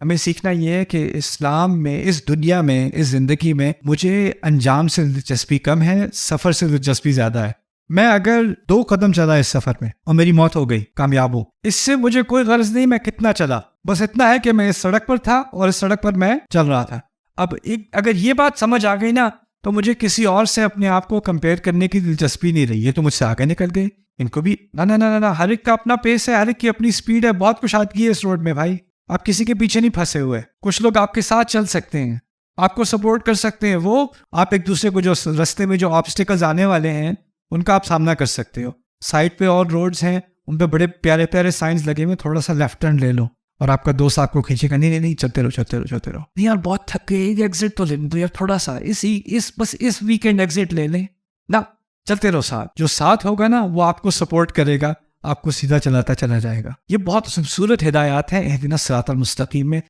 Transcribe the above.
ہمیں سیکھنا یہ ہے کہ اسلام میں، اس دنیا میں، اس زندگی میں مجھے انجام سے دلچسپی کم ہے، سفر سے دلچسپی زیادہ ہے۔ میں اگر 2 قدم چلا اس سفر میں اور میری موت ہو گئی، کامیاب ہوں، اس سے مجھے کوئی غرض نہیں میں کتنا چلا، بس اتنا ہے کہ میں اس سڑک پر تھا اور اس سڑک پر میں چل رہا تھا۔ اب اگر یہ بات سمجھ آ گئی نا، تو مجھے کسی اور سے اپنے آپ کو کمپیئر کرنے کی دلچسپی نہیں رہی۔ یہ تو مجھ سے آگے نکل گئے، ان کو بھی نہ ہر ایک کا اپنا پیس ہے، ہر ایک کی اپنی سپیڈ ہے، بہت کشادگی ہے اس روڈ میں بھائی۔ آپ کسی کے پیچھے نہیں پھنسے ہوئے، کچھ لوگ آپ کے ساتھ چل سکتے ہیں، آپ کو سپورٹ کر سکتے ہیں، وہ آپ ایک دوسرے کو جو رستے میں جو آبسٹیکلز آنے والے ہیں ان کا آپ سامنا کر سکتے ہو۔ سائڈ پہ اور روڈز ہیں، ان پہ بڑے پیارے پیارے سائنز لگے ہوئے، تھوڑا سا لیفٹ ٹرن لے لو اور آپ کا دوست آپ کو کھینچے گا، نہیں چلتے رہو نہیں یار بہت تھک گئے، ایگزٹ تو لے لیں تو یار تھوڑا سا بس اس ویکینڈ ایگزٹ لے لیں نا، چلتے رہو ساتھ۔ جو ساتھ ہوگا نا وہ آپ کو سپورٹ کرے گا، آپ کو سیدھا چلاتا چلا جائے گا۔ یہ بہت خوبصورت ہدایات ہیں اہدنا الصراط المستقیم میں۔